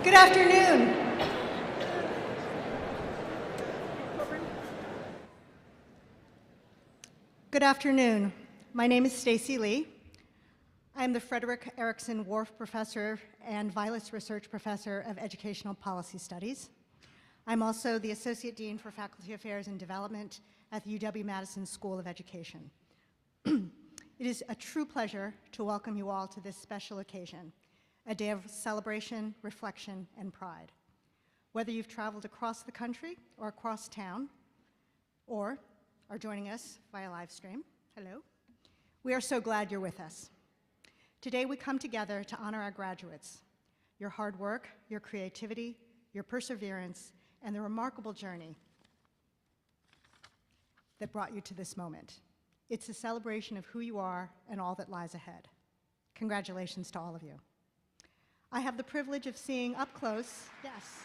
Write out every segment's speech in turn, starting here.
Good afternoon. Good afternoon. My name is Stacy Lee. I am the Frederick Erickson Worf Professor and Vilas Research Professor of Educational Policy Studies. I'm also the Associate Dean for Faculty Affairs and Development at the UW-Madison School of Education. It is a true pleasure to welcome you all to this special occasion, a day of celebration, reflection, and pride. Whether you've traveled across the country or across town, or are joining us via live stream, hello, we are so glad you're with us. Today we come together to honor our graduates, your hard work, your creativity, your perseverance, and the remarkable journey that brought you to this moment. It's a celebration of who you are and all that lies ahead. Congratulations to all of you. I have the privilege of seeing up close, yes.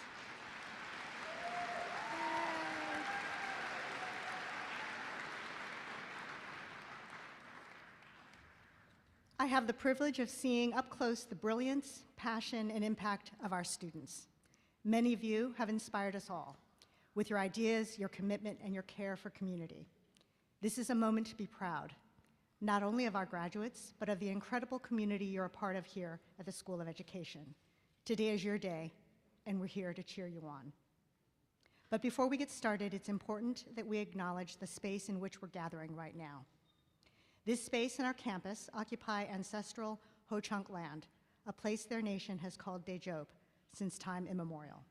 I have the privilege of seeing up close the brilliance, passion, and impact of our students. Many of you have inspired us all with your ideas, your commitment, and your care for community. This is a moment to be proud, not only of our graduates, but of the incredible community you're a part of here at the School of Education. Today is your day, and we're here to cheer you on. But before we get started, it's important that we acknowledge the space in which we're gathering right now. This space and our campus occupy ancestral Ho-Chunk land, a place their nation has called Dajope since time immemorial.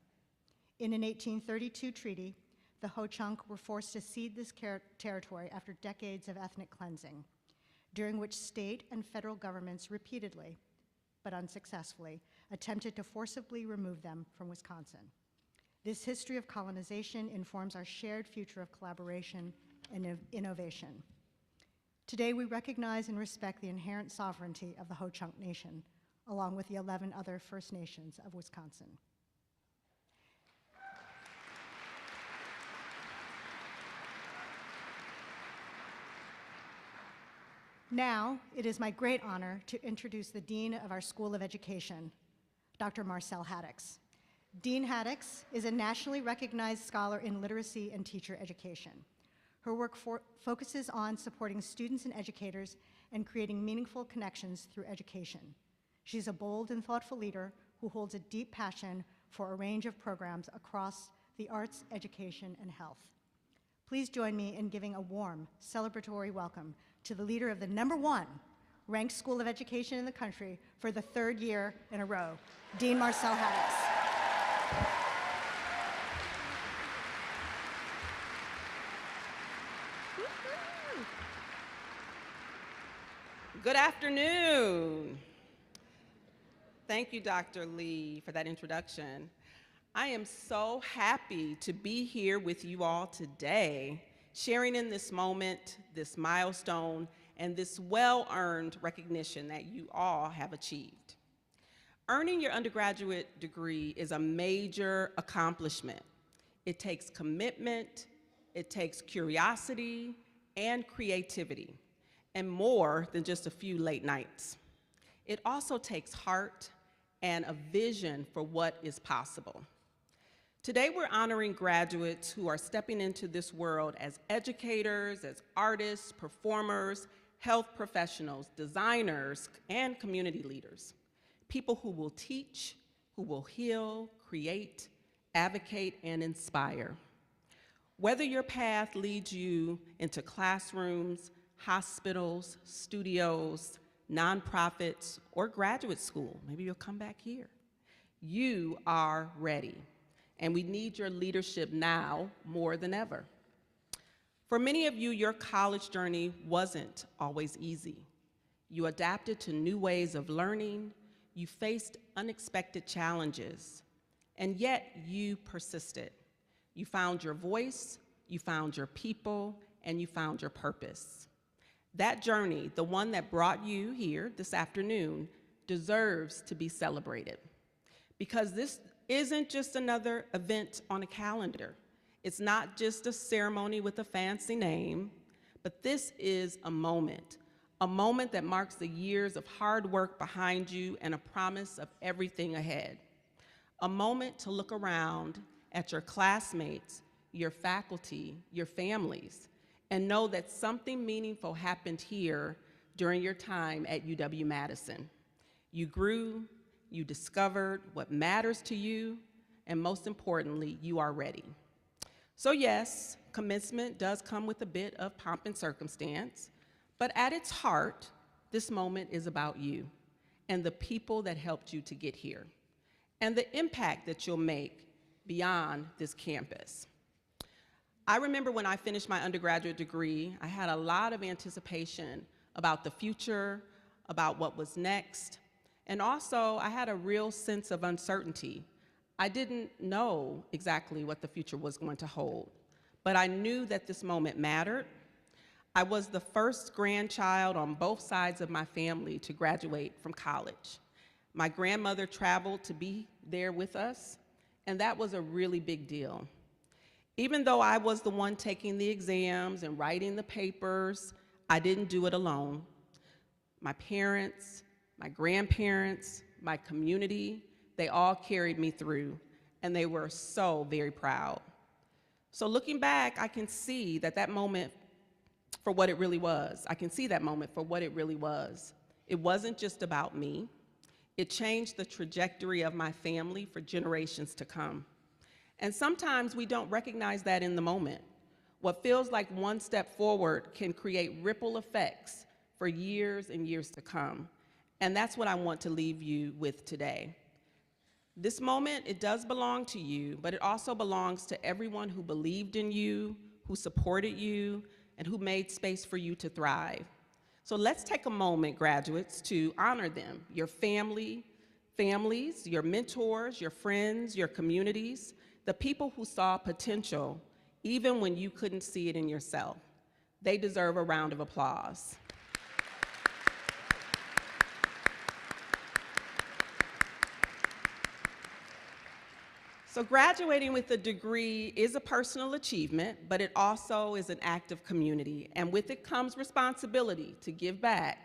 In an 1832 treaty, the Ho-Chunk were forced to cede this territory after decades of ethnic cleansing, during which state and federal governments repeatedly, but unsuccessfully, attempted to forcibly remove them from Wisconsin. This history of colonization informs our shared future of collaboration and innovation. Today, we recognize and respect the inherent sovereignty of the Ho-Chunk Nation, along with the 11 other First Nations of Wisconsin. Now, it is my great honor to introduce the Dean of our School of Education, Dr. Marcelle Haddix. Dean Haddix is a nationally recognized scholar in literacy and teacher education. Her work focuses on supporting students and educators and creating meaningful connections through education. She's a bold and thoughtful leader who holds a deep passion for a range of programs across the arts, education, and health. Please join me in giving a warm, celebratory welcome to the leader of the #1 ranked school of education in the country for the 3rd year in a row, Dean Marcelle Haddix. Good afternoon. Thank you, Dr. Lee, for that introduction. I am so happy to be here with you all today, sharing in this moment, this milestone, and this well-earned recognition that you all have achieved. Earning your undergraduate degree is a major accomplishment. It takes commitment, it takes curiosity, and creativity, and more than just a few late nights. It also takes heart and a vision for what is possible. Today, we're honoring graduates who are stepping into this world as educators, as artists, performers, health professionals, designers, and community leaders. People who will teach, who will heal, create, advocate, and inspire. Whether your path leads you into classrooms, hospitals, studios, nonprofits, or graduate school, maybe you'll come back here, you are ready. And we need your leadership now more than ever. For many of you, your college journey wasn't always easy. You adapted to new ways of learning, you faced unexpected challenges, and yet you persisted. You found your voice, you found your people, and you found your purpose. That journey, the one that brought you here this afternoon, deserves to be celebrated. Because this isn't just another event on a calendar. It's not just a ceremony with a fancy name, but this is a moment that marks the years of hard work behind you and a promise of everything ahead. a moment to look around at your classmates, your faculty, your families, and know that something meaningful happened here during your time at UW-Madison. You grew, you discovered what matters to you, and most importantly, you are ready. So yes, commencement does come with a bit of pomp and circumstance, but at its heart, this moment is about you and the people that helped you to get here, and the impact that you'll make beyond this campus. I remember when I finished my undergraduate degree, I had a lot of anticipation about the future, about what was next, and also I had a real sense of uncertainty. I didn't know exactly what the future was going to hold, but I knew that this moment mattered. I was the first grandchild on both sides of my family to graduate from college. My grandmother traveled to be there with us, and that was a really big deal. Even though I was the one taking the exams and writing the papers, I didn't do it alone. My parents, my grandparents, my community, they all carried me through, and they were so very proud. So looking back, I can see that moment for what it really was. I can see that moment for what it really was. It wasn't just about me. It changed the trajectory of my family for generations to come. And sometimes we don't recognize that in the moment. What feels like one step forward can create ripple effects for years and years to come. And that's what I want to leave you with today. This moment, it does belong to you, but it also belongs to everyone who believed in you, who supported you, and who made space for you to thrive. So let's take a moment, graduates, to honor them, your families, your mentors, your friends, your communities, the people who saw potential even when you couldn't see it in yourself. They deserve a round of applause. So graduating with a degree is a personal achievement, but it also is an act of community. And with it comes responsibility to give back,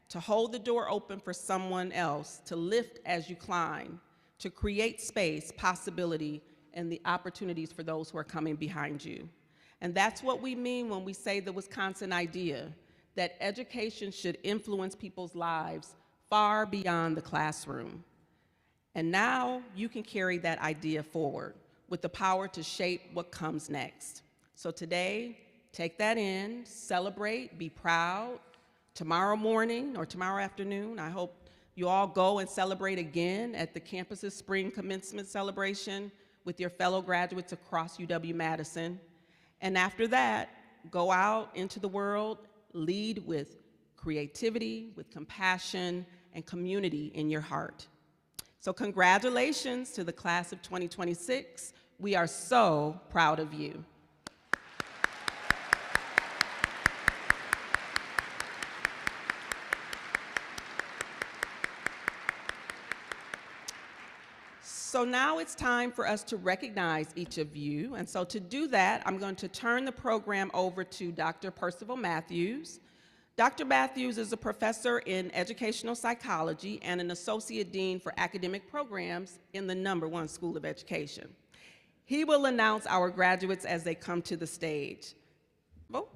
to hold the door open for someone else, to lift as you climb, to create space, possibility, and the opportunities for those who are coming behind you. And that's what we mean when we say the Wisconsin idea, that education should influence people's lives far beyond the classroom. And now you can carry that idea forward with the power to shape what comes next. So today, take that in, celebrate, be proud. Tomorrow morning or tomorrow afternoon, I hope you all go and celebrate again at the campus's spring commencement celebration with your fellow graduates across UW-Madison. And after that, go out into the world, lead with creativity, with compassion, and community in your heart. So congratulations to the class of 2026. We are so proud of you. So now it's time for us to recognize each of you. And so to do that, I'm going to turn the program over to Dr. Percival Matthews. Dr. Matthews is a professor in educational psychology and an associate dean for academic programs in the #1 school of education. He will announce our graduates as they come to the stage. Vote.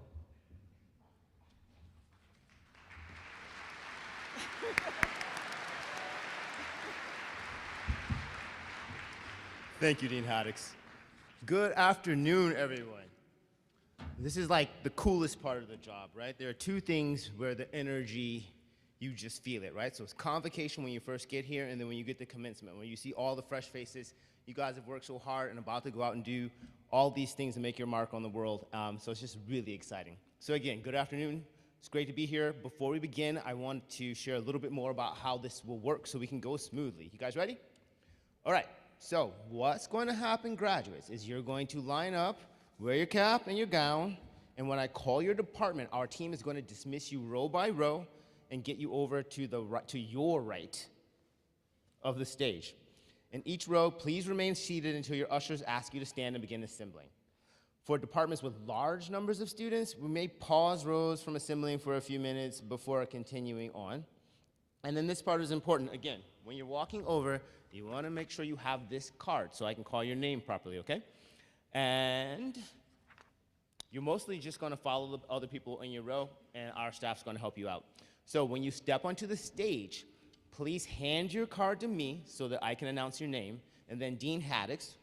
Thank you, Dean Haddix. Good afternoon, everyone. This is like the coolest part of the job, right? There are two things where the energy, you just feel it, right? So it's convocation when you first get here, and then when you get to commencement, when you see all the fresh faces. You guys have worked so hard and about to go out and do all these things and make your mark on the world. So it's just really exciting. So again, good afternoon. It's great to be here. Before we begin, I want to share a little bit more about how this will work so we can go smoothly. You guys ready? All right. So what's going to happen, graduates, is you're going to line up, wear your cap and your gown, and when I call your department, our team is going to dismiss you row by row and get you over to your right of the stage. In each row, please remain seated until your ushers ask you to stand and begin assembling. For departments with large numbers of students, we may pause rows from assembling for a few minutes before continuing on. And then this part is important. Again, when you're walking over, You want to make sure you have this card so I can call your name properly, okay? And you're mostly just going to follow the other people in your row, and our staff's going to help you out. So when you step onto the stage, please hand your card to me so that I can announce your name, and then Dean Haddix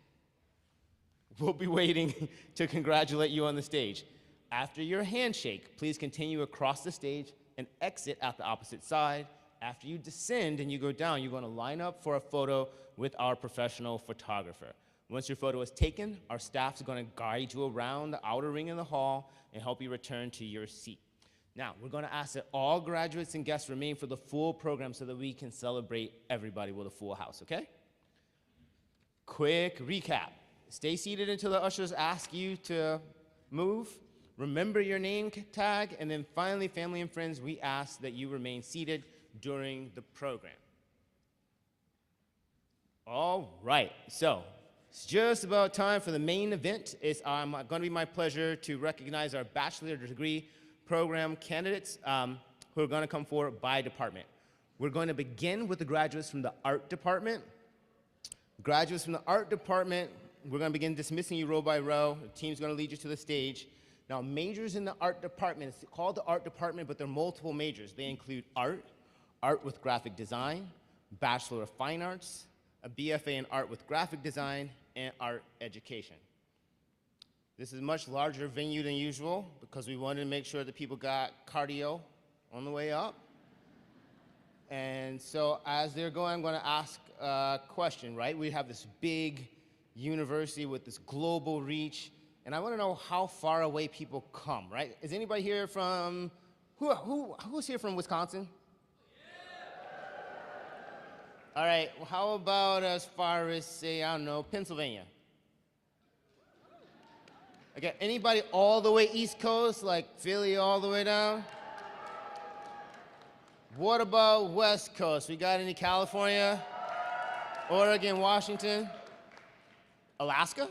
will be waiting to congratulate you on the stage. After your handshake, please continue across the stage and exit at the opposite side. After you descend and you go down, you're going to line up for a photo with our professional photographer. Once your photo is taken, our staff is going to guide you around the outer ring in the hall and help you return to your seat. Now, we're going to ask that all graduates and guests remain for the full program so that we can celebrate everybody with a full house, okay? Quick recap. Stay seated until the ushers ask you to move. Remember your name tag, and then finally, family and friends, we ask that you remain seated during the program. All right, so it's just about time for the main event. It's going to be my pleasure to recognize our bachelor degree program candidates who are going to come forward by department. We're going to begin with the graduates from the art department. Graduates from the art department, we're going to begin dismissing you row by row. The team's going to lead you to the stage. Now, majors in the art department, it's called the art department, but there are multiple majors. They include art, art with graphic design, Bachelor of Fine Arts, a BFA in art with graphic design, and art education. This is a much larger venue than usual because we wanted to make sure that people got cardio on the way up. And so as they're going, I'm going to ask a question, right? We have this big university with this global reach, and I want to know how far away people come, right? Is anybody here from, who's here from Wisconsin? All right, well, how about as far as, say, I don't know, Pennsylvania? Okay, anybody all the way East Coast, like Philly all the way down? What about West Coast? We got any California, Oregon, Washington, Alaska?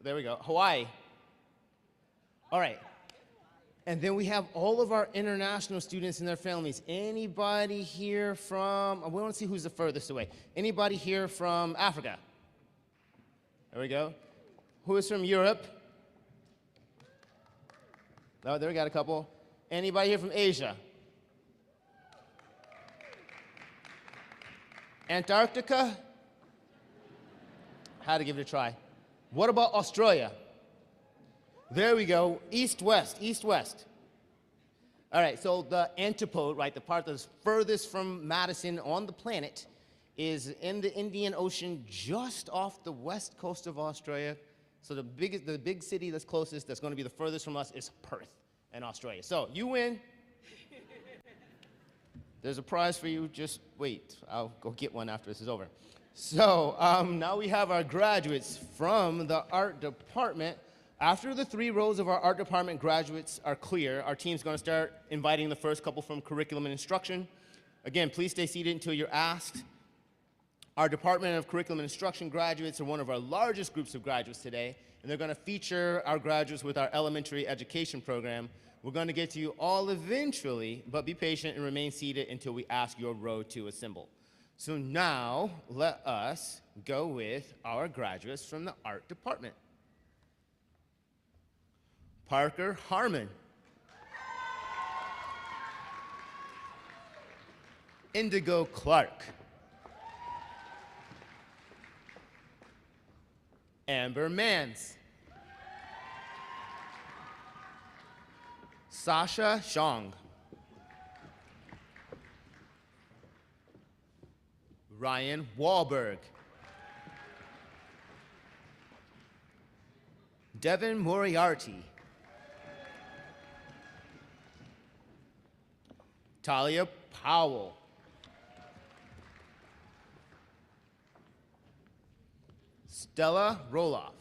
There we go, Hawaii. All right. And then we have all of our international students and their families. Anybody here from, we want to see who's the furthest away. Anybody here from Africa? There we go. Who is from Europe? Oh, there we got a couple. Anybody here from Asia? Antarctica? Had to give it a try. What about Australia? There we go, east-west, east-west. All right, so the antipode, right, the part that's furthest from Madison on the planet is in the Indian Ocean just off the west coast of Australia. So the big city that's closest, that's going to be the furthest from us, is Perth in Australia. So you win. There's a prize for you, just wait. I'll go get one after this is over. So now we have our graduates from the art department. After the 3 rows of our art department graduates are clear, our team's going to start inviting the first couple from curriculum and instruction. Again, please stay seated until you're asked. Our Department of Curriculum and Instruction graduates are one of our largest groups of graduates today, and they're going to feature our graduates with our elementary education program. We're going to get to you all eventually, but be patient and remain seated until we ask your row to assemble. So now, let us go with our graduates from the art department. Parker Harmon. Indigo Clark. Amber Mans. Sasha Shong. Ryan Wahlberg. Devin Moriarty. Talia Powell. Stella Roloff.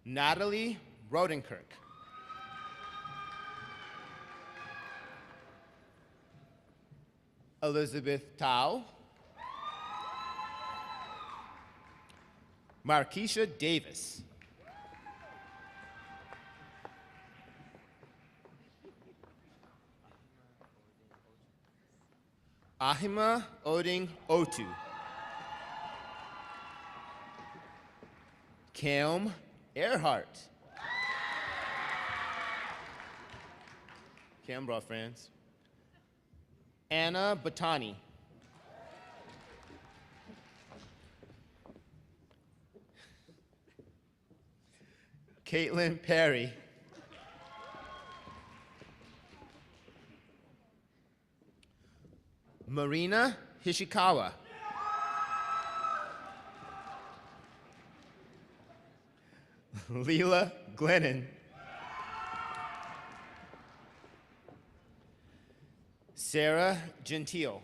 Natalie Rodenkirk. Elizabeth Tao. Markeisha Davis. Ahima Oding Otu. Kelm Earhart. Kelm brought friends. Anna Batani. Caitlin Perry. Marina Hishikawa. Leela Glennon. Sarah Gentile.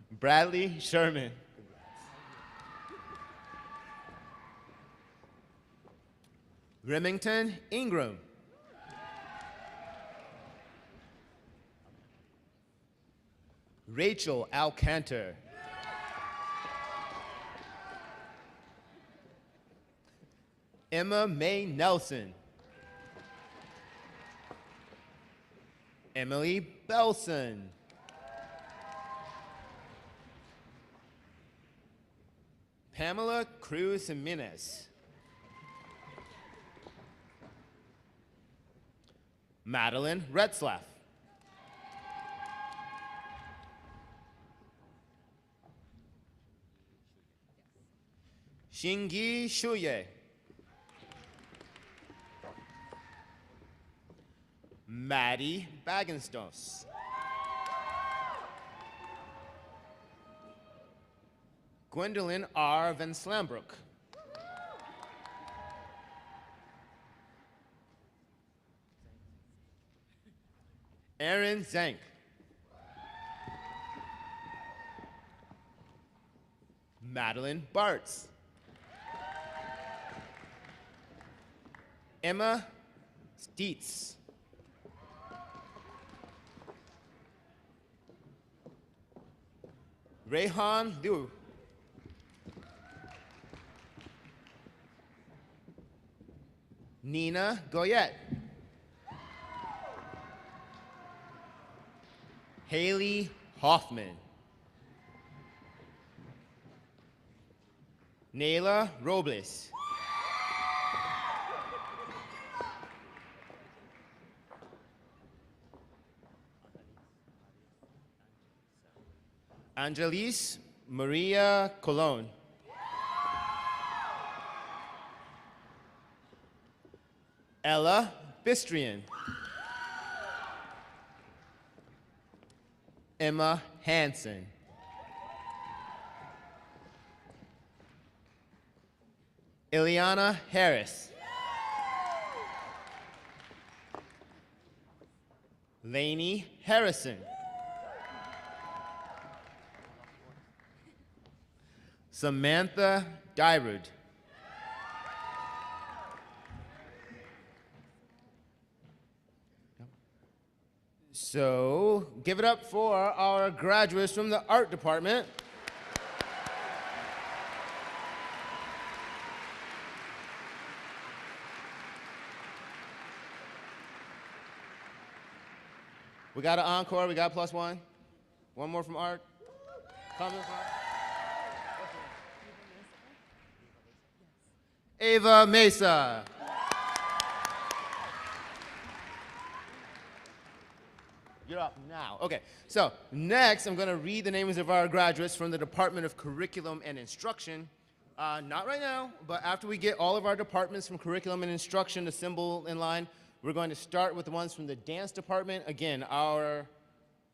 Bradley Sherman. Remington Ingram. Rachel Alcantar. Emma Mae Nelson. Emily Belson. Pamela Cruz Jimenez. Madeline Retzlaff. Shingi Shuye. Maddie Bagenstos. Gwendolyn R. Van Slambrook. Aaron Zank. Madeline Bartz. Emma Steets. Rayhan Liu. Nina Goyette. Haley Hoffman. Nayla Robles. Angelis Maria Colon. Ella Bistrian. Emma Hansen. Ileana Harris. Lainey Harrison. Samantha Dyrud. So, give it up for our graduates from the art department. We got an encore, we got plus one. One more from art. Comment from art. Ava Mesa. You're up now. Okay, so next I'm going to read the names of our graduates from the Department of Curriculum and Instruction. Not right now, but after we get all of our departments from Curriculum and Instruction assembled in line, we're going to start with the ones from the dance department. Again, our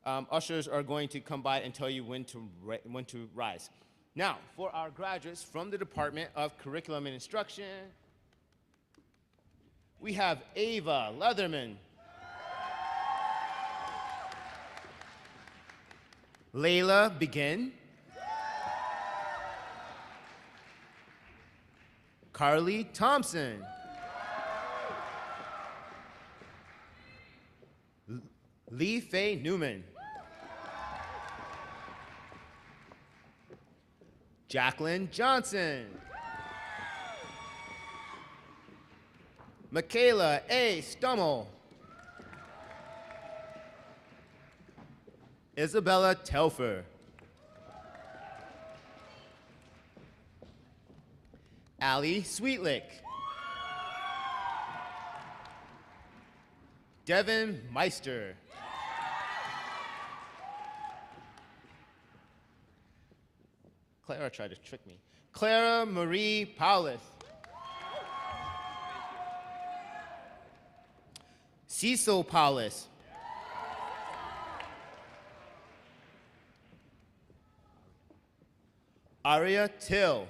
ushers are going to come by and tell you when to rise. Now, for our graduates from the Department of Curriculum and Instruction, we have Ava Leatherman. Layla Begin. Carly Thompson. Lee Faye Newman. Jacqueline Johnson. Michaela A. Stummel. Isabella Telfer. Allie Sweetlick. Devin Meister. Clara tried to trick me. Clara Marie Paulus. Cecil Paulus. Aria Till.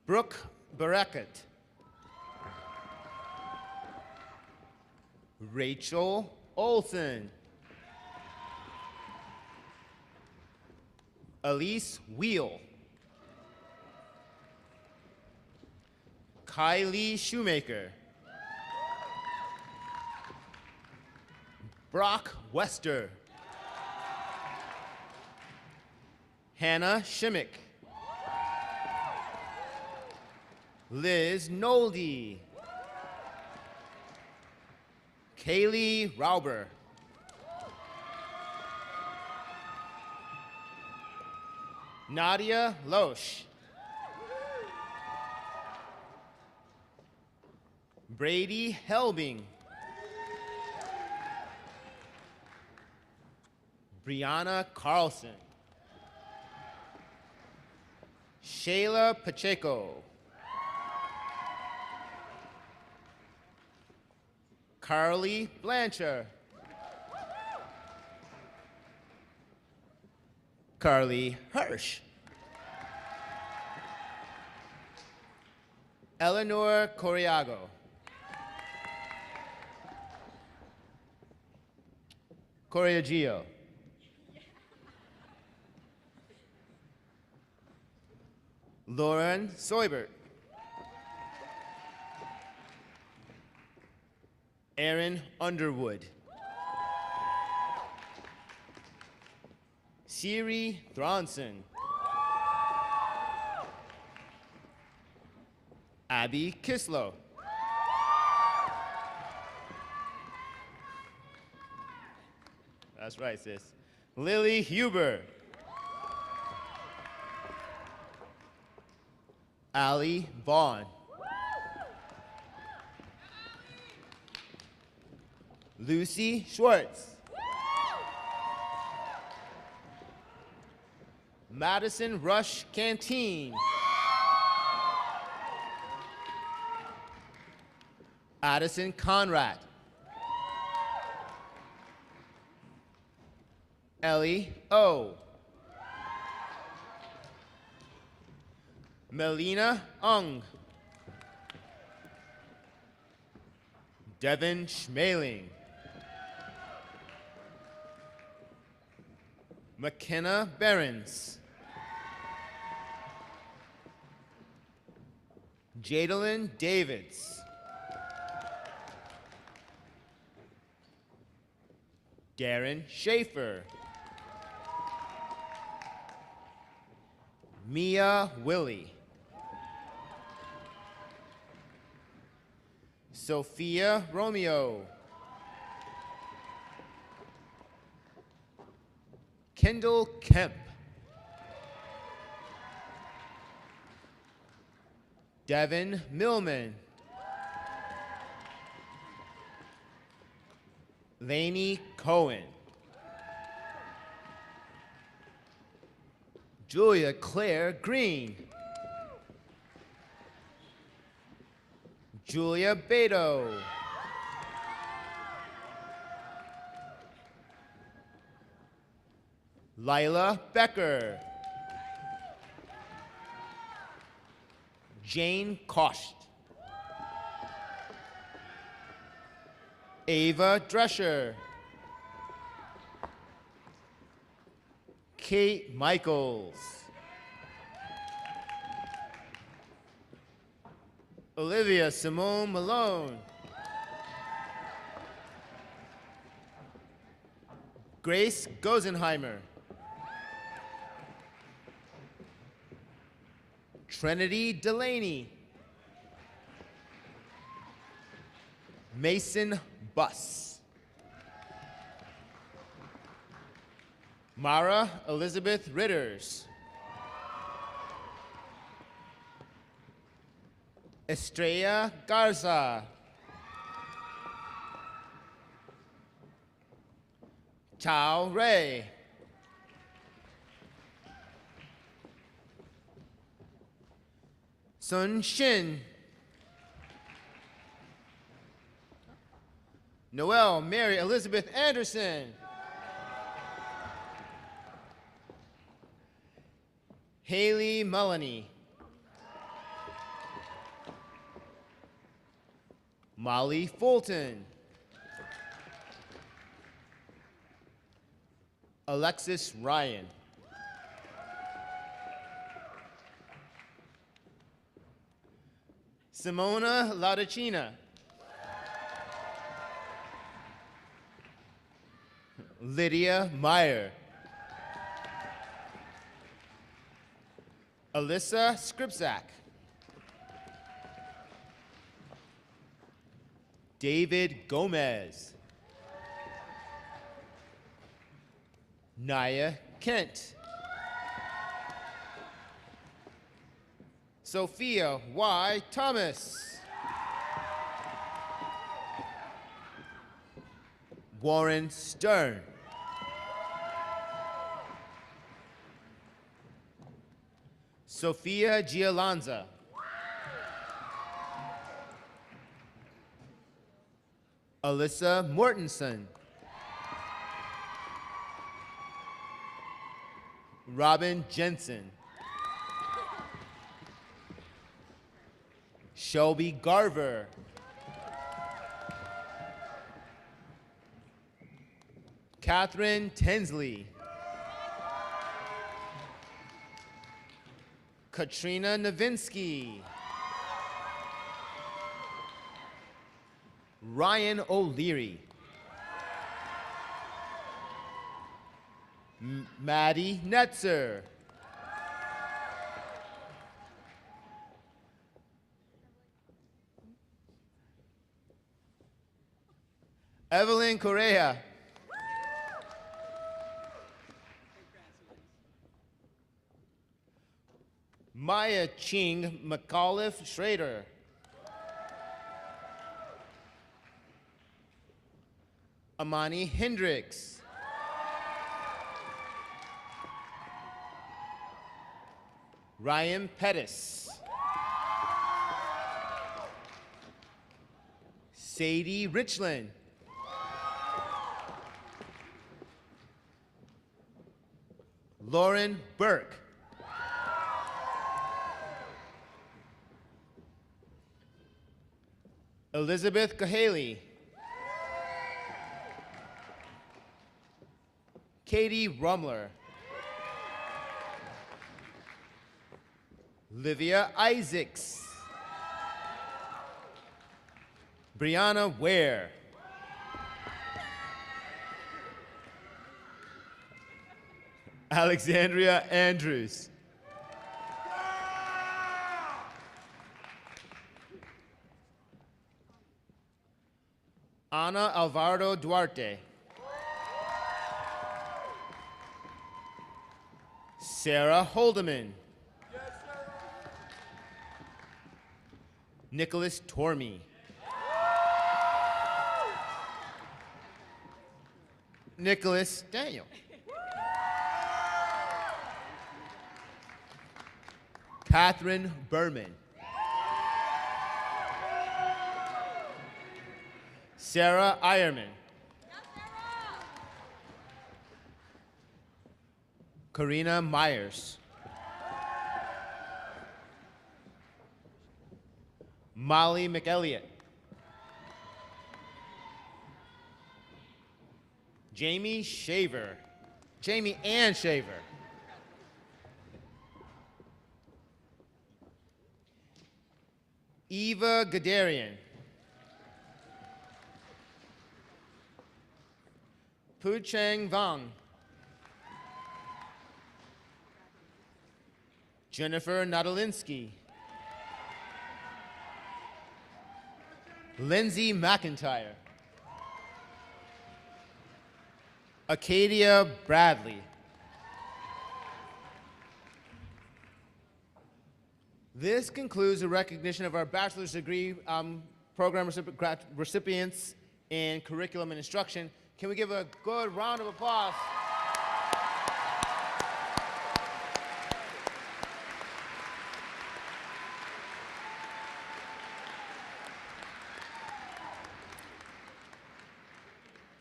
Brooke Barakat. Rachel Olson. Elise Wheel. Kylie Shoemaker. Brock Wester. Hannah Shimmick. Liz Noldy. Kaylee Rauber. Nadia Loesch. Brady Helbing. Brianna Carlson. Shayla Pacheco. Carly Blanchard. Carly Hirsch. Eleanor Coriago. Coriagio. Lauren Soibert. Aaron Underwood. Siri Thronson. Abby Kislow. That's right, sis. Lily Huber. Allie Vaughn. Lucy Schwartz. Madison Rush Canteen. Addison Conrad. Ellie O. Melina Ung. Devin Schmaling. McKenna Behrens. Jadalyn Davids. Darren Schaefer. Mia Willie. Sophia Romeo. Kendall Kemp. Devin Millman. Lainey Cohen. Julia Claire Green. Julia Beto. Lila Becker. Jane Kost. Ava Drescher. Kate Michaels. Olivia Simone Malone. Grace Gosenheimer. Trinity Delaney. Mason bus. Mara Elizabeth Ritters. Estrella Garza. Tao Ray. Sun Shin. Noelle Mary Elizabeth Anderson. Haley Mullany. Molly Fulton. Alexis Ryan. Simona Ladacina. Lydia Meyer. Alyssa Skripczak. David Gomez. Naya Kent. Sophia Y. Thomas. Warren Stern. Sophia Gialanza. Alyssa Mortensen. Robin Jensen. Shelby Garver. Catherine Tinsley. Katrina Novinsky. Ryan O'Leary. Maddie Netzer. Evelyn Correa. Maya Ching McAuliffe Schrader. Amani Hendricks. Ryan Pettis. Sadie Richland. Lauren Burke. Elizabeth Cahaley. Katie Rumler. Livia Isaacs. Brianna Ware. Alexandria Andrews. Ana Alvaro Duarte. Sarah Holdeman. Nicholas Tormey. Nicholas Daniel. Catherine Berman. Sarah Ironman. Karina Myers. Molly McElliott. Jamie Shaver. Jamie Ann Shaver. Eva Gadarian. Pu Chang Vang. Jennifer Nadolinsky. Lindsay McIntyre. Acadia Bradley. This concludes the recognition of our bachelor's degree program recipients in curriculum and instruction. Can we give a good round of applause?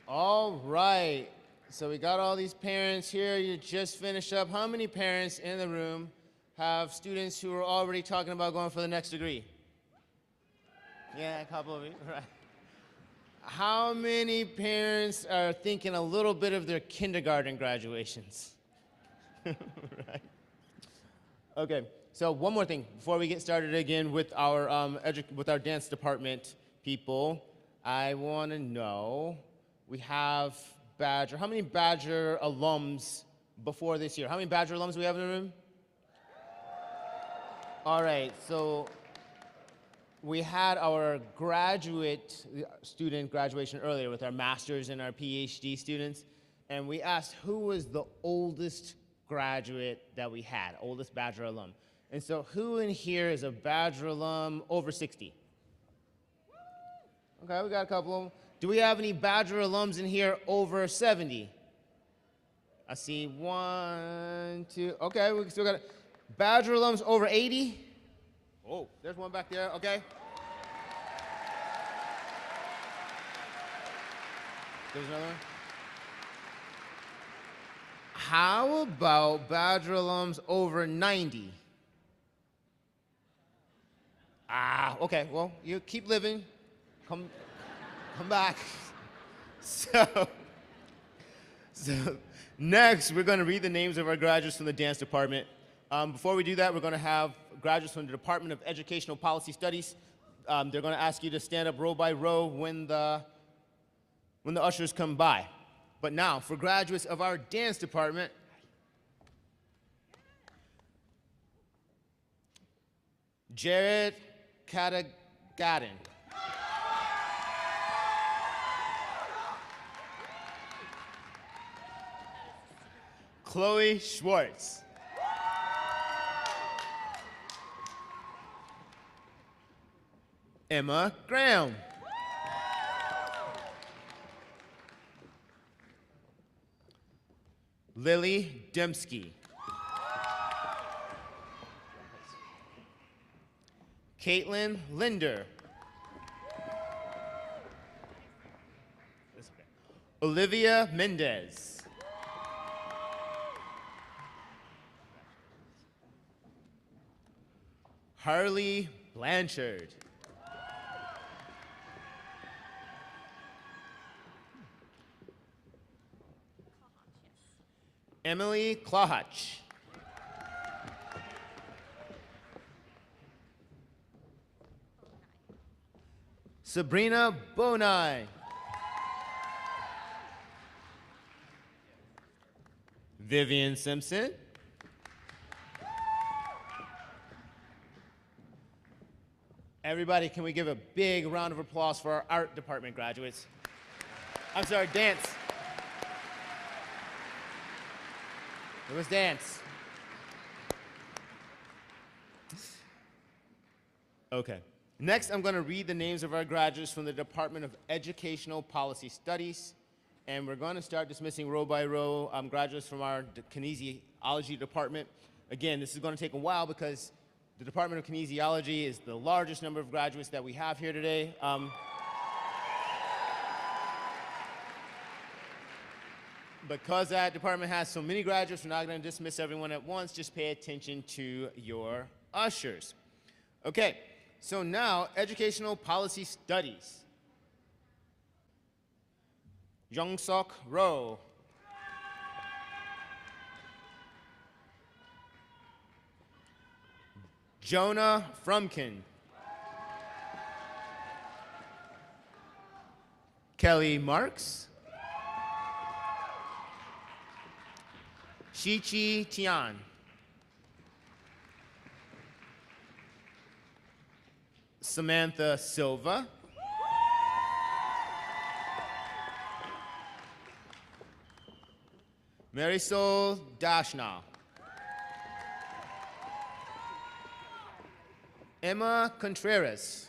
All right, so we got all these parents here. You just finished up. How many parents in the room have students who are already talking about going for the next degree? Yeah, a couple of you, right. How many parents are thinking a little bit of their kindergarten graduations? Right. Okay, so one more thing before we get started again with our dance department people. I want to know, we have Badger. How many Badger alums before this year? How many Badger alums do we have in the room? All right, so we had our graduate student graduation earlier with our master's and our PhD students, and we asked who was the oldest graduate that we had, oldest Badger alum. And so who in here is a Badger alum over 60? Okay, we got a couple of them. Do we have any Badger alums in here over 70? I see 1, 2, okay, we still got it. Badger alums over 80? Oh, there's one back there, okay. There's another one. How about Badger alums over 90? Ah, okay, well, you keep living. Come back. So next, we're going to read the names of our graduates from the dance department. Before we do that, we're going to have graduates from the Department of Educational Policy Studies. They're going to ask you to stand up row by row when the ushers come by. But now, for graduates of our dance department, Jared Katagaden. Chloe Schwartz. Emma Graham. Lily Dembski. Caitlin Linder. Olivia Mendez. Harley Blanchard. Emily Klahach. Sabrina Bonai. Vivian Simpson. Everybody, can we give a big round of applause for our art department graduates? I'm sorry, dance. It was dance. Okay. Next, I'm going to read the names of our graduates from the Department of Educational Policy Studies. And we're going to start dismissing row by row graduates from our Kinesiology department. Again, this is going to take a while because the Department of Kinesiology is the largest number of graduates that we have here today. Because that department has so many graduates, we're not going to dismiss everyone at once. Just pay attention to your ushers. Okay, so now Educational Policy Studies. Youngsuk Roh. Jonah Frumkin. Kelly Marks. Shichi Tian. Samantha Silva. Marisol Dashna. Emma Contreras.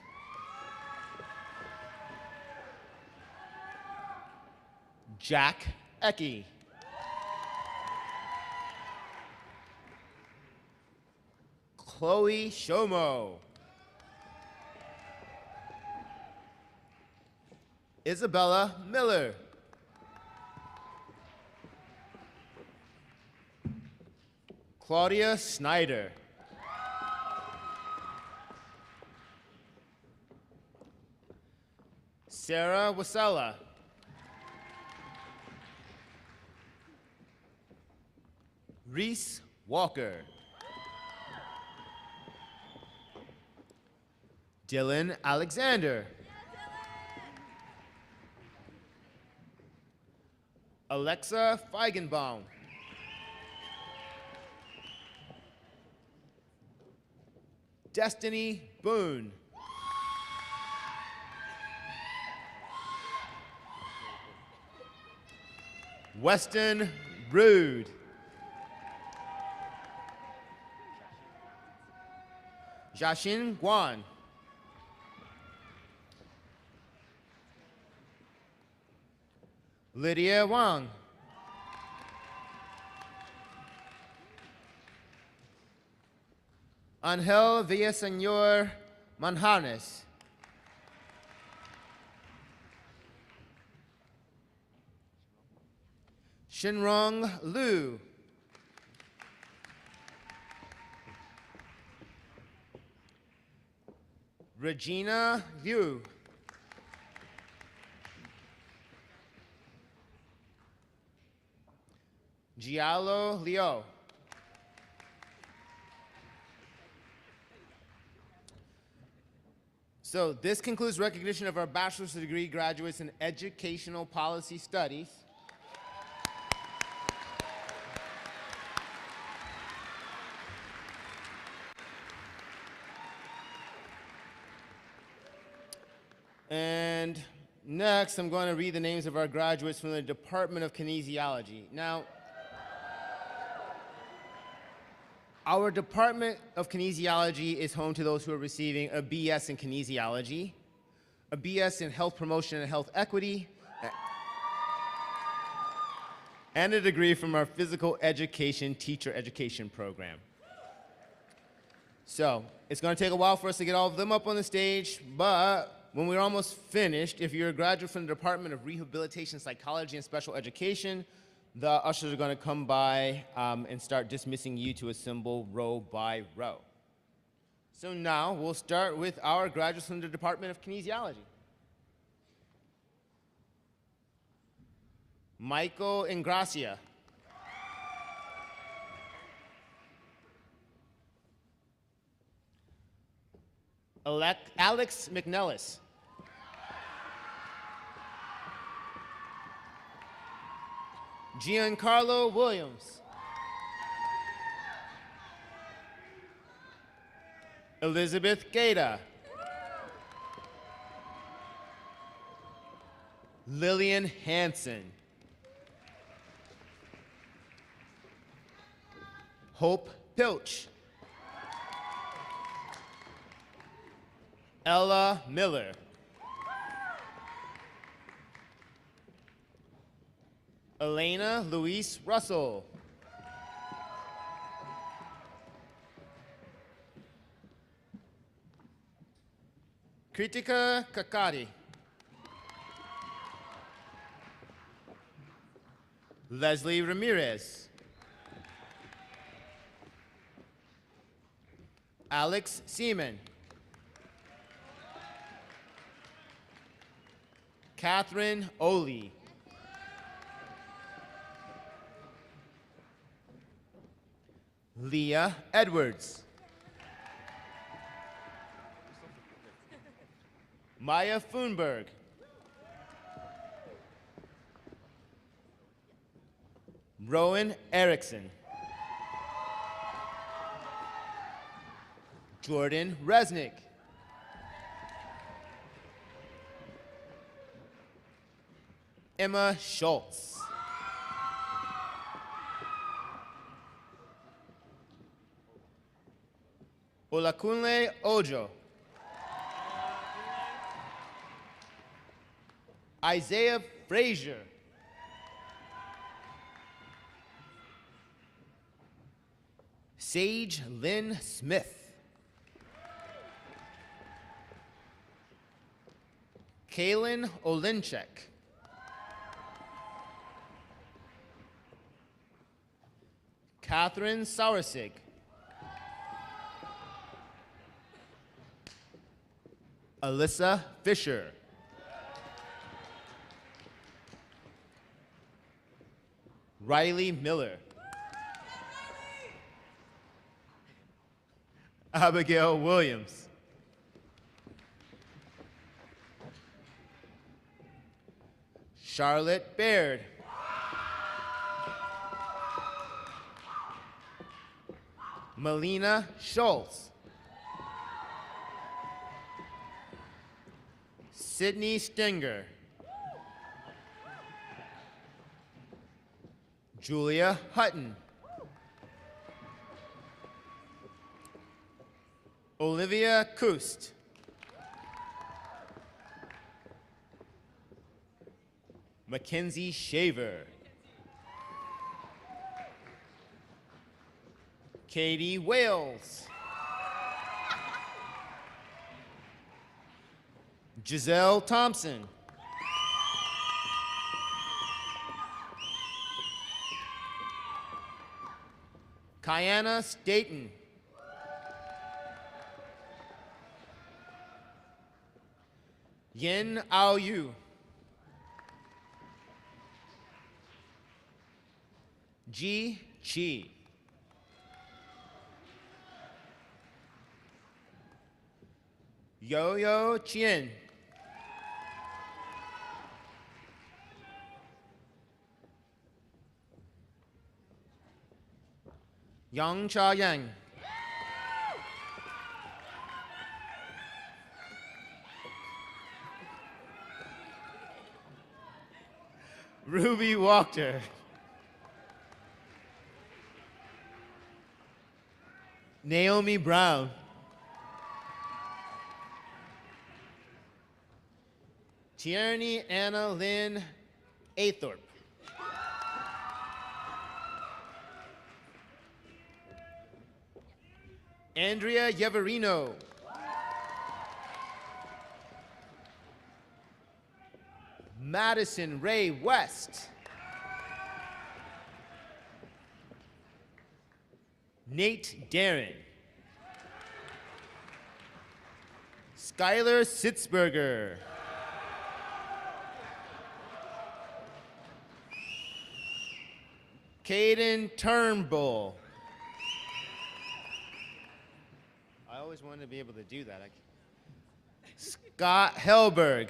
Jack Ecke. Chloe Shomo. Isabella Miller. Claudia Snyder. Sarah Wasella. Reese Walker. Dylan Alexander. Alexa Feigenbaum. Destiny Boone. Weston Rude. Jiaxin Guan. Lydia Wang. Angel Villaseñor Manjares. Shinrong Liu. Regina Yu. Giallo Liu. So this concludes recognition of our bachelor's degree graduates in educational policy studies. And next, I'm going to read the names of our graduates from the Department of Kinesiology. Now, our Department of Kinesiology is home to those who are receiving a BS in Kinesiology, a BS in Health Promotion and Health Equity, and a degree from our Physical Education Teacher Education program. So, it's going to take a while for us to get all of them up on the stage, but when we're almost finished, if you're a graduate from the Department of Rehabilitation, Psychology, and Special Education, the ushers are going to come by and start dismissing you to assemble row by row. So now we'll start with our graduates from the Department of Kinesiology. Michael Ingracia. Alex McNellis. Giancarlo Williams. Elizabeth Gaeta. Lillian Hansen. Hope Pilch. Ella Miller. Elena Louise Russell. Kritika Kakari. Leslie Ramirez. Alex Seaman. Catherine Oli. Leah Edwards. Maya Funberg. Rowan Erickson. Jordan Resnick. Emma Schultz. Olakunle Ojo. Isaiah Frazier. Sage Lynn Smith. Kaylin Olinchek. Catherine Sauersig. Alyssa Fisher. Riley Miller. Abigail Williams. Charlotte Baird. Melina Schultz. Sydney Stinger. Julia Hutton. Olivia Kust. Mackenzie Shaver. Katie Wales. Giselle Thompson. Kiana Staten. Yin Ao Yu. Ji Chi. Yo-Yo Chien. Yang Cha Yang. Ruby Walker. Naomi Brown. Tierney Anna Lynn Athorpe. Andrea Yeverino. Madison Ray West. Nate Darren. Skylar Sitzberger. Caden Turnbull. I always wanted to be able to do that. Scott Helberg.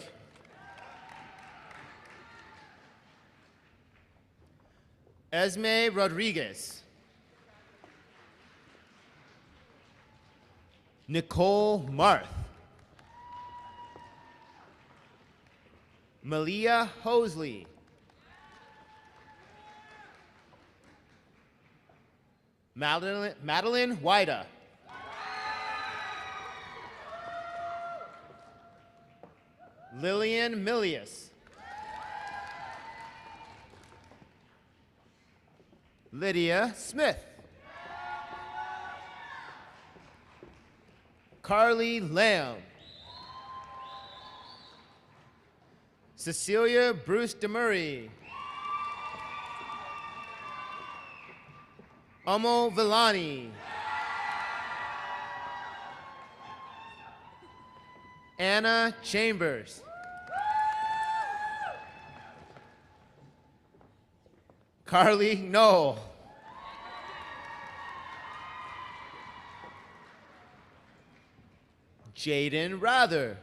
Esme Rodriguez. Nicole Marth. Malia Hosley. Madeline Wida. Lillian Milius. Lydia Smith. Carly Lamb. Cecilia Bruce DeMurray. Amo Villani. Anna Chambers. Carly Knoll. Jaden Rather.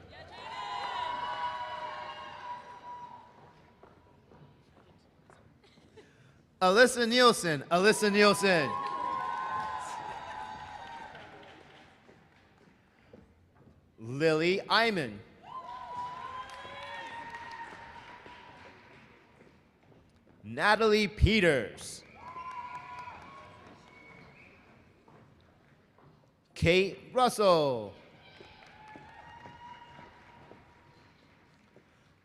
Alyssa Nielsen. Alyssa Nielsen. Lily Iman. Natalie Peters. Kate Russell.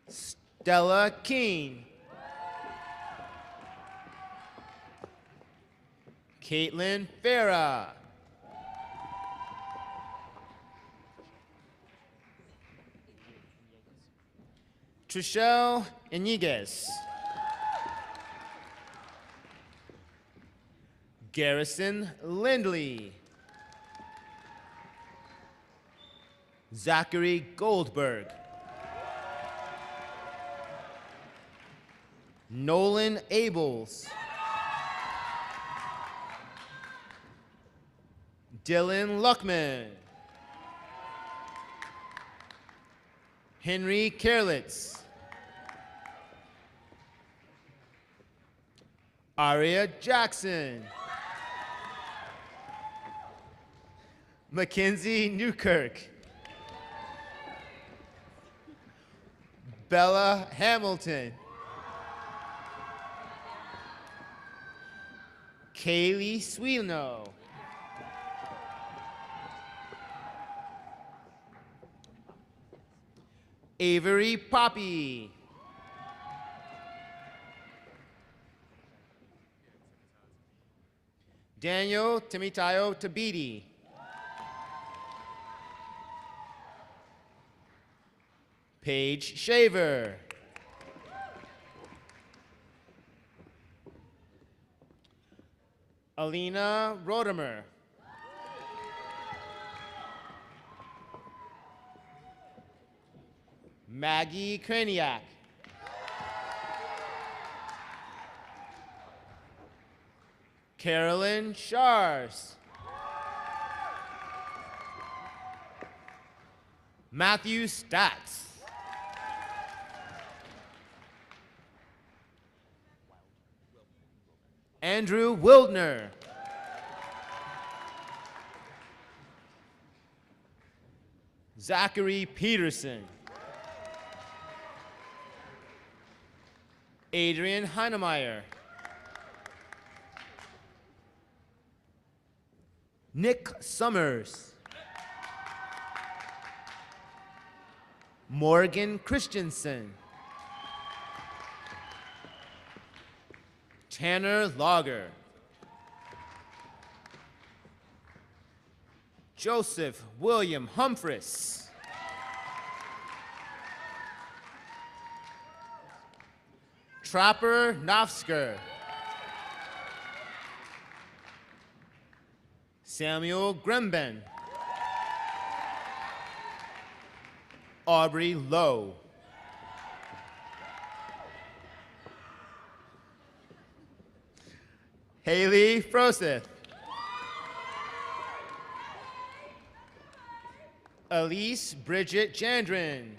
Stella Keene. Caitlin Farah. Trishelle Iniguez. Garrison Lindley. Zachary Goldberg. Nolan Abels. Dylan Luckman. Henry Kerlitz. Aria Jackson. Mackenzie Newkirk. Bella Hamilton. Kaylee Sweno. Avery Poppy. Daniel Timitayo Tabiti. Paige Shaver. Alina Rodemer. Maggie Kraniak. Carolyn Shars. Matthew Statz. Andrew Wildner. Zachary Peterson. Adrian Heinemeyer. Nick Summers. Morgan Christensen. Tanner Lager. Joseph William Humphreys. Trapper Nofsker. Samuel Grimben. Aubrey Lowe. Haley Froseth. Elise Bridget Jandrin.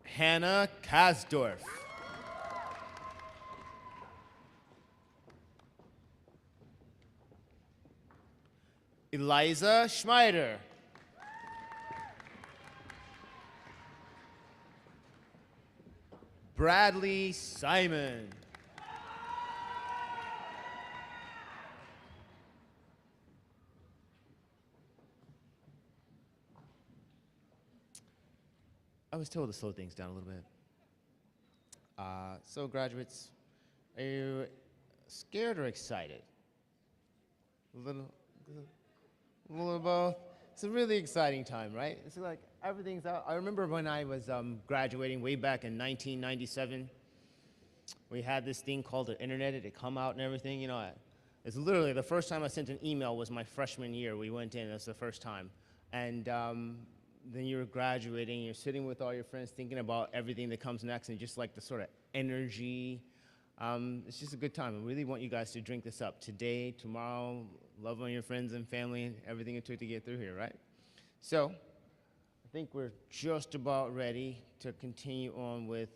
Hannah Kasdorf. Eliza Schmeider. Bradley Simon. I was told to slow things down a little bit. So graduates, are you scared or excited? A little of both. It's a really exciting time, right? It's like everything's out. I remember when I was graduating way back in 1997, we had this thing called the internet. It had come out and everything. You know, it's literally the first time I sent an email was my freshman year. We went in, that's the first time. And then you're graduating, you're sitting with all your friends thinking about everything that comes next and just like the sort of energy. It's just a good time. I really want you guys to drink this up today, tomorrow, love on your friends and family, everything it took to get through here, right? So I think we're just about ready to continue on with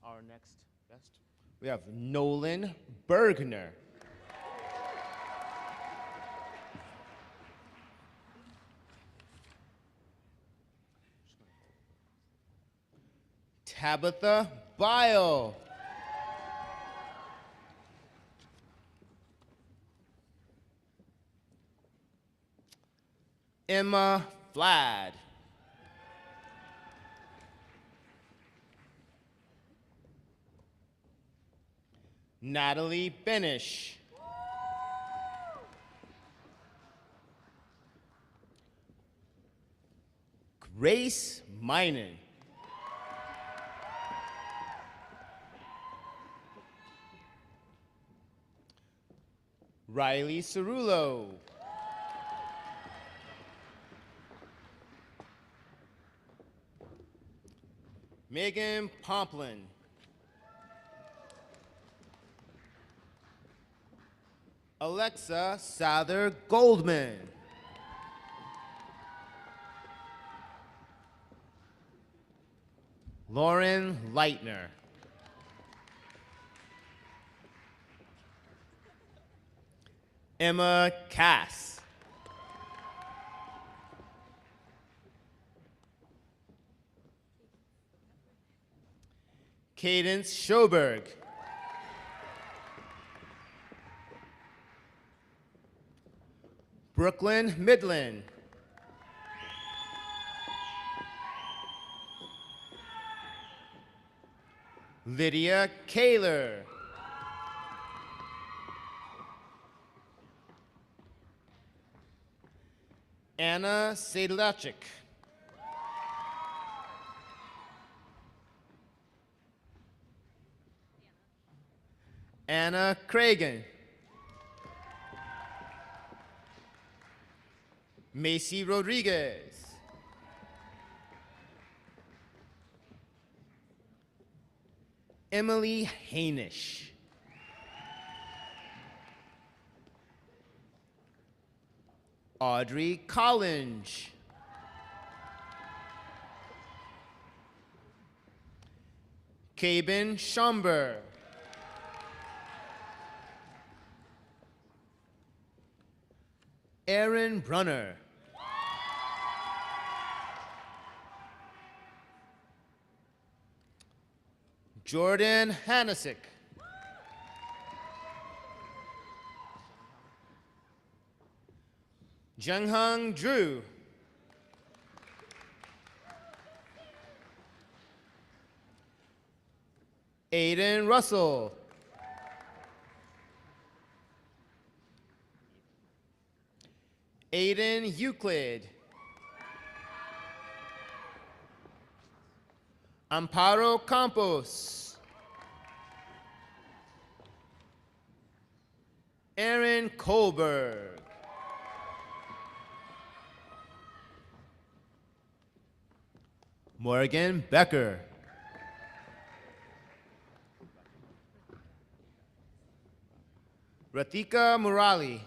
our next guest. We have Nolan Bergner. Tabitha Bile. Emma Flad. Natalie Benish. Grace Minen. Riley Cerullo. Megan Pomplin. Alexa Sather Goldman. Lauren Leitner. Emma Cass. Cadence Schoberg. Brooklyn Midland. Lydia Kaler. Anna Sedlacek. Anna Cragen. Macy Rodriguez. Emily Hainish. Audrey Collins. Cabin Schomber. Aaron Brunner. Jordan Hanasick. Junghung Drew. Aiden Russell. Aiden Euclid. Amparo Campos. Aaron Kohlberg. Morgan Becker. Ratika Murali.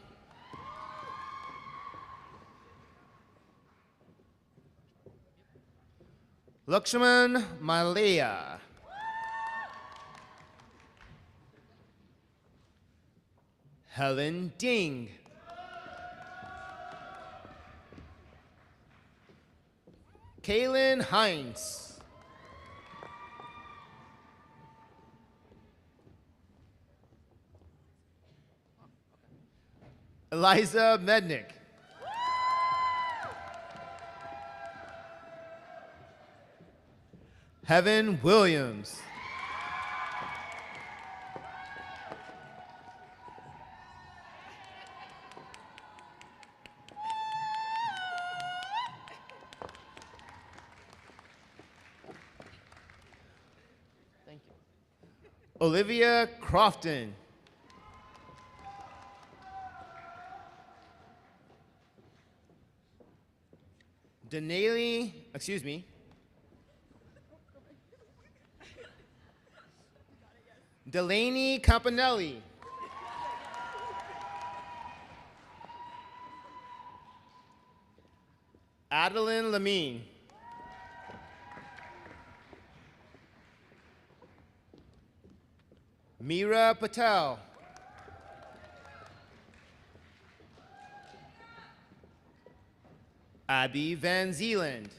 Lakshman Malaya. Helen Ding. Kaylin Hines. Eliza Mednick. Heaven Williams. Thank you. Olivia Crofton. Delaney Campanelli. Adeline Lamine. Meera Patel. Abby Van Zeeland.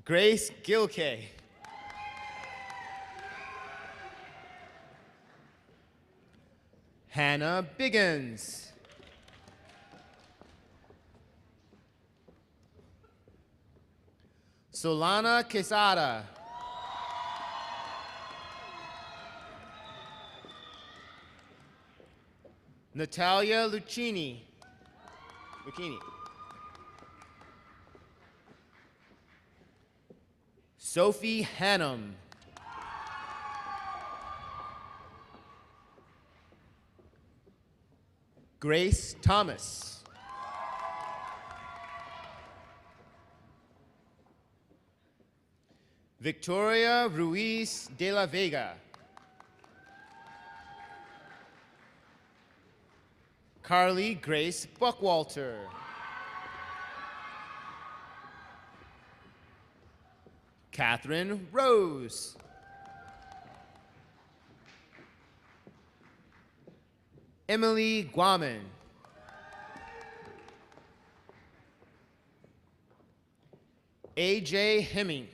Grace Gilkay. Hannah Biggins. Solana Quesada. Natalia Lucchini. Sophie Hannum. Grace Thomas. Victoria Ruiz de la Vega. Carly Grace Buckwalter. Catherine Rose. Emily Guaman. AJ Hemming.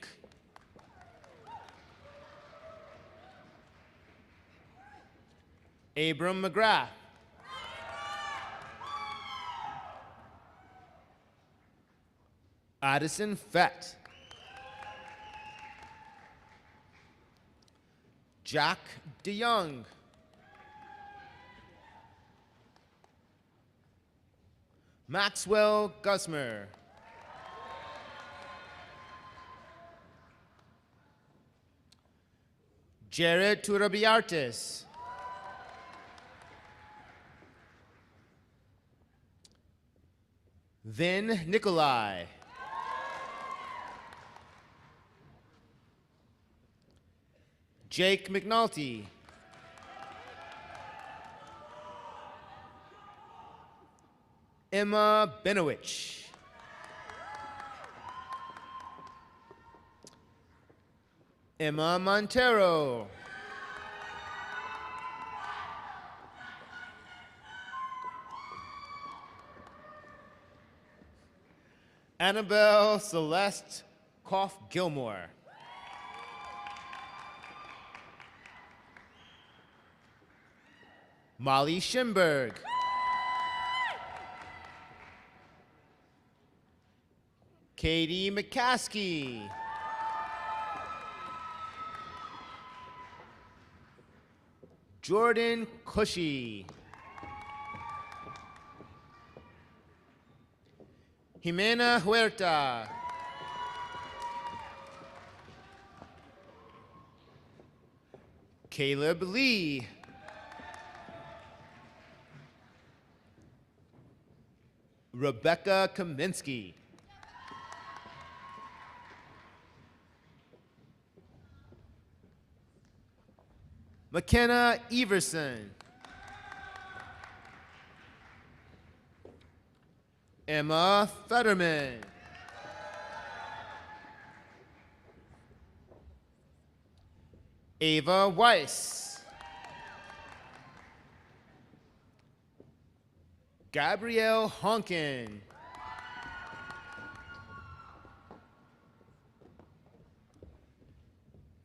Abram McGrath. Addison Fett. Jack DeYoung. Maxwell Gusmer. Jared Turabiartis. Vin Nikolai. Jake McNulty. Emma Benowich. Emma Montero. Annabelle Celeste Koff Gilmore. Molly Schimberg. Katie McCaskey. Jordan Cushy. Jimena Huerta. Caleb Lee. Rebecca Kaminsky. McKenna Everson. Emma Fetterman. Ava Weiss. Gabrielle Honkin.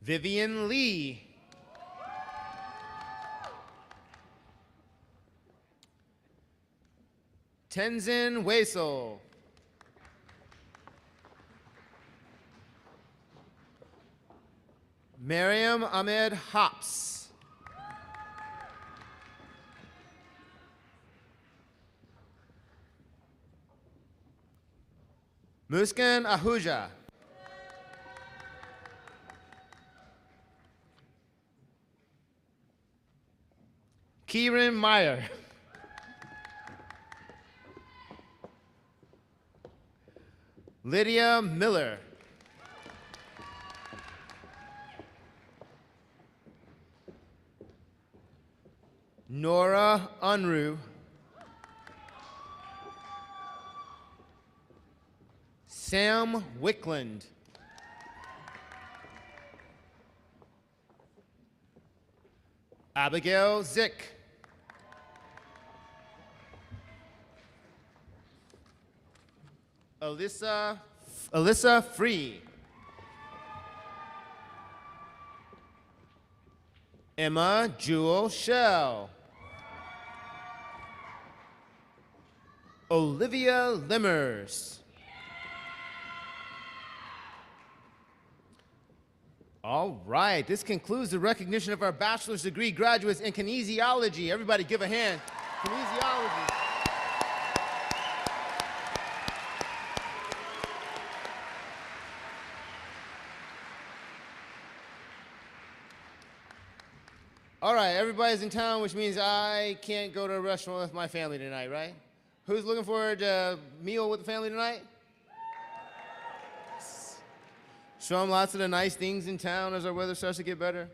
Vivian Lee. Tenzin Waisel. Miriam Ahmed Hops. Muskan Ahuja. Kieran Meyer. Lydia Miller. Nora Unruh. Sam Wickland. Abigail Zick. Alyssa Free. Emma Jewel Shell. Olivia Limmers. All right, this concludes the recognition of our bachelor's degree graduates in kinesiology. Everybody give a hand. Kinesiology. All right, everybody's in town, which means I can't go to a restaurant with my family tonight, right? Who's looking forward to a meal with the family tonight? Show them lots of the nice things in town as our weather starts to get better.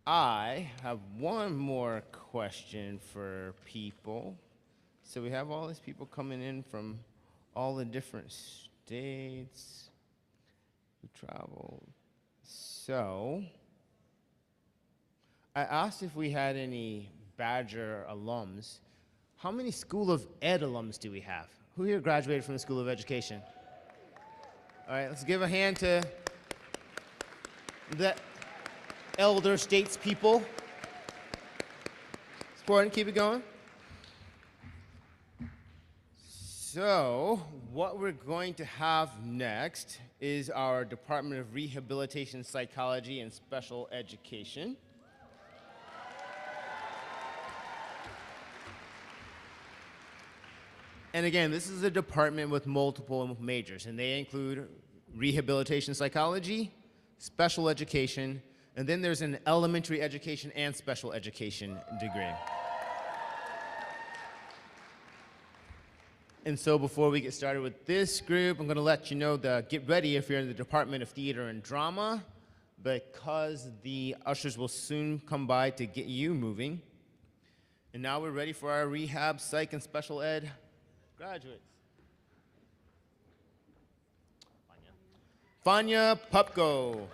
I have one more question for people. So we have all these people coming in from all the different states who traveled. So I asked if we had any Badger alums. How many School of Ed alums do we have? Who here graduated from the School of Education? All right, let's give a hand to the elder statespeople. It's important, keep it going. So, what we're going to have next is our Department of Rehabilitation, Psychology, and Special Education. And again, this is a department with multiple majors, and they include rehabilitation psychology, special education, and then there's an elementary education and special education degree. And so before we get started with this group, I'm going to let you know to get ready if you're in the Department of Theater and Drama, because the ushers will soon come by to get you moving. And now we're ready for our rehab, psych, and special ed graduates. Fanya Pupko.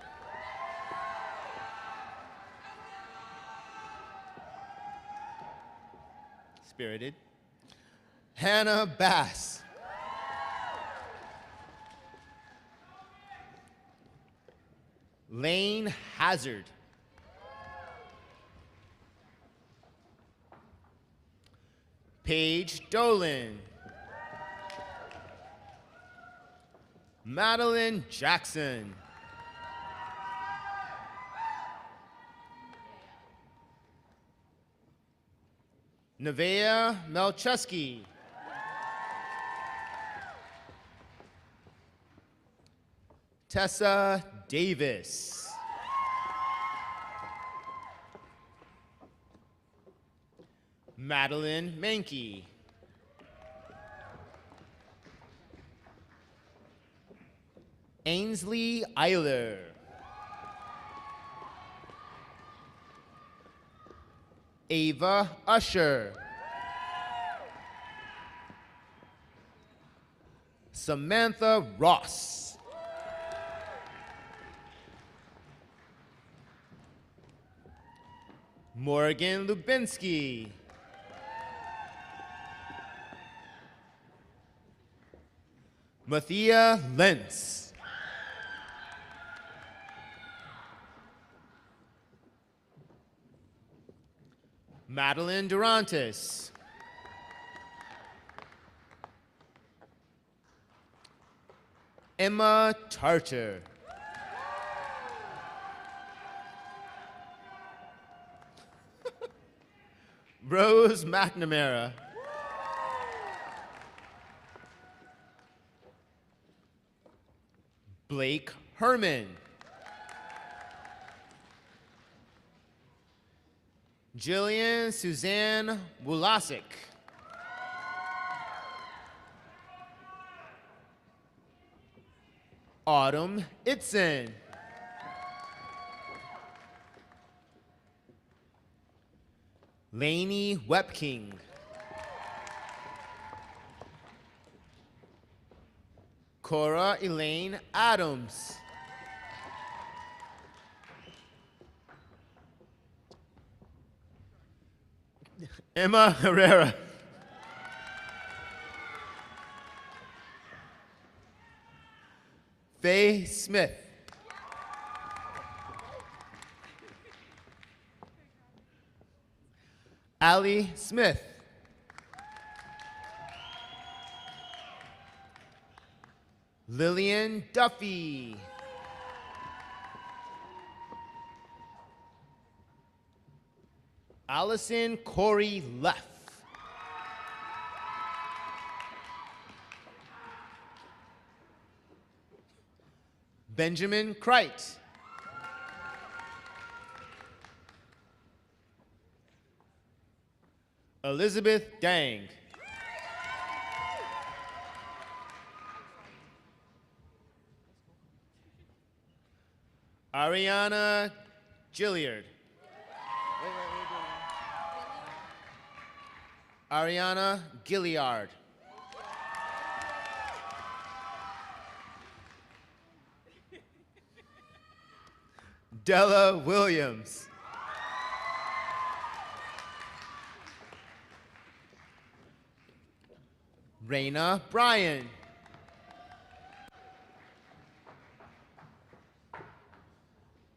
Spirited. Hannah Bass. Lane Hazard. Paige Dolan. Madeline Jackson. Nevaeh Melchusky. Tessa Davis. Madeline Mankey. Ainsley Eiler. Ava Usher. Samantha Ross. Morgan Lubinsky. Mathia Lentz. Madeline Durantis. Emma Tartar. Rose McNamara. Blake Herman. Jillian Suzanne Wulasik. Autumn Itzen. Lainey Wepking. Cora Elaine Adams. Emma Herrera. Faye Smith. Allie Smith. Lillian Duffy. Allison Corey Leff. Benjamin Kreit. Elizabeth Dang. Ariana Gilliard. Ariana Gilliard. Della Williams. Raina Bryan.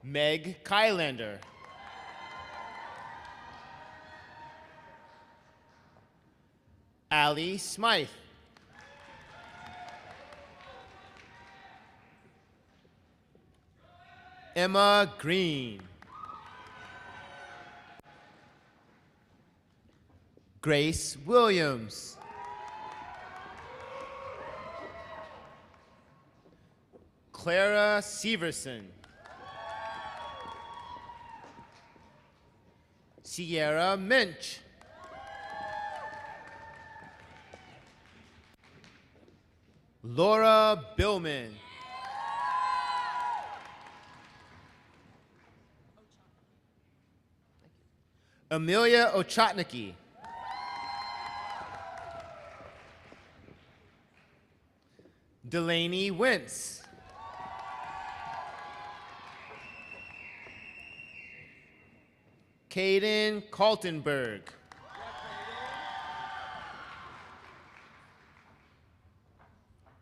Meg Kylander. Allie Smythe. Emma Green. Grace Williams. Clara Severson. Sierra Minch. Laura Billman. Amelia Ochotnicki. Delaney Wentz. Caden Kaltenberg.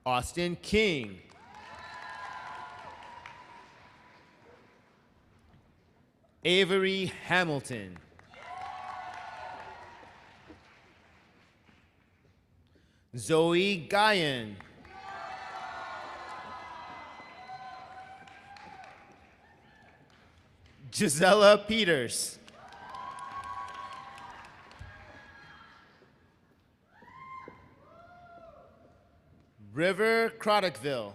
Austin King. Avery Hamilton. Zoe Guyan. Gisela Peters. River Croddockville.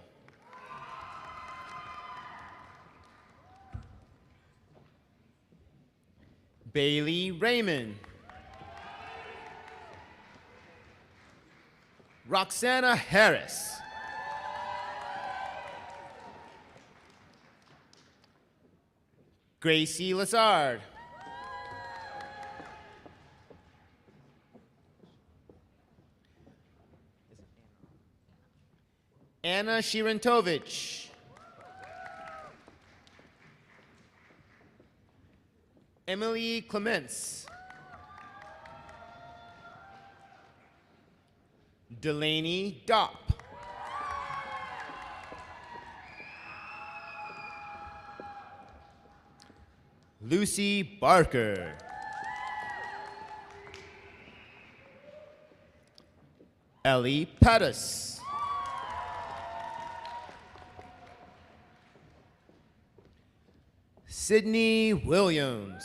Bailey Raymond. Roxana Harris. Gracie Lazard. Anna Shirantovich. Emily Clements. Delaney Dopp. Lucy Barker. Ellie Pettis. Sydney Williams.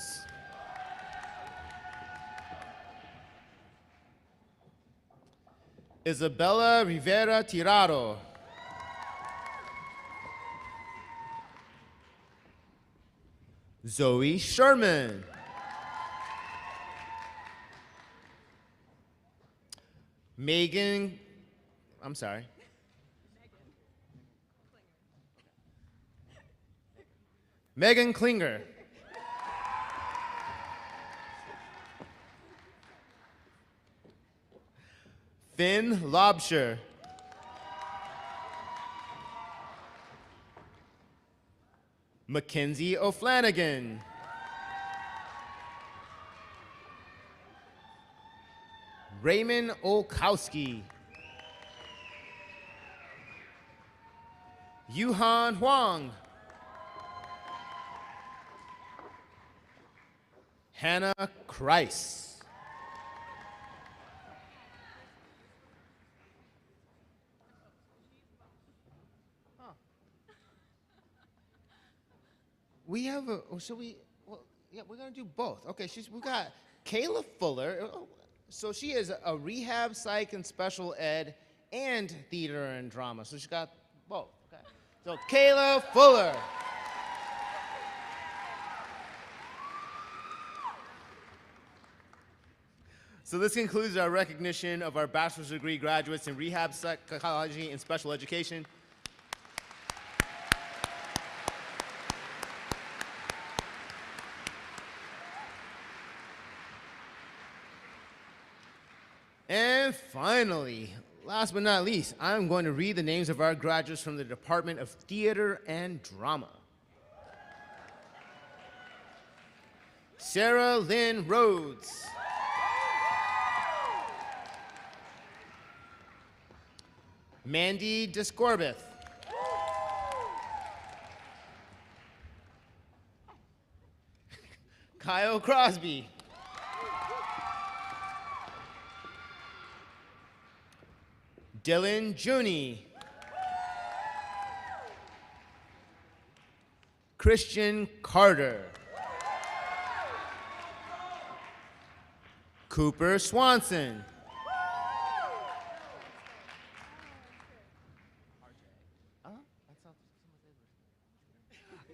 Isabella Rivera Tirado. Zoe Sherman. Megan Klinger. Finn Lobsher. Mackenzie O'Flanagan. Raymond Olkowski. Yuhan Huang. Hannah Kreis. we have a, or should we, well, yeah, we're gonna do both. Okay, we got Kayla Fuller. So she is a rehab, psych, and special ed, and theater and drama. So she got both. Okay. So Kayla Fuller. So this concludes our recognition of our bachelor's degree graduates in rehab, psychology, and special education. And finally, last but not least, I'm going to read the names of our graduates from the Department of Theater and Drama. Sarah Lynn Rhodes. Mandy Discorbeth. Kyle Crosby. Dylan Juni. Christian Carter. Cooper Swanson.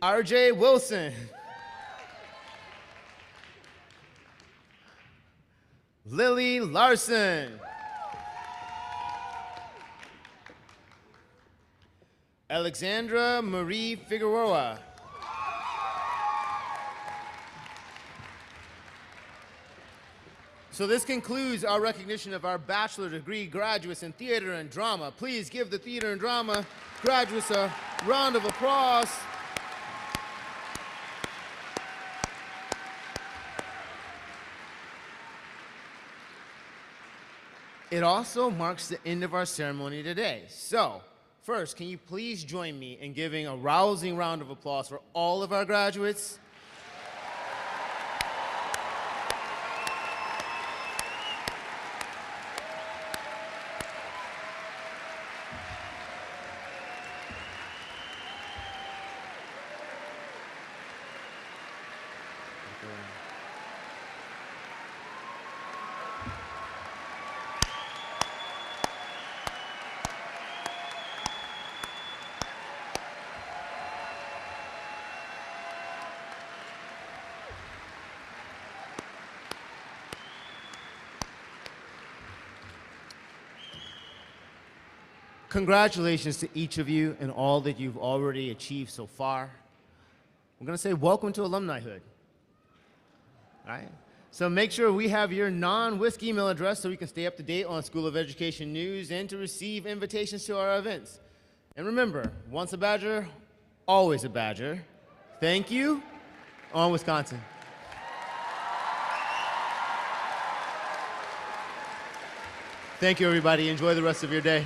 RJ Wilson. Lily Larson. Alexandra Marie Figueroa. So this concludes our recognition of our bachelor degree graduates in theater and drama. Please give the theater and drama graduates a round of applause. It also marks the end of our ceremony today. So, first, can you please join me in giving a rousing round of applause for all of our graduates? Congratulations to each of you and all that you've already achieved so far. We're going to say welcome to alumnihood. All right? So make sure we have your non-whisk email address so we can stay up to date on School of Education news and to receive invitations to our events. And remember, once a Badger, always a Badger. Thank you. On Wisconsin. Thank you, everybody. Enjoy the rest of your day.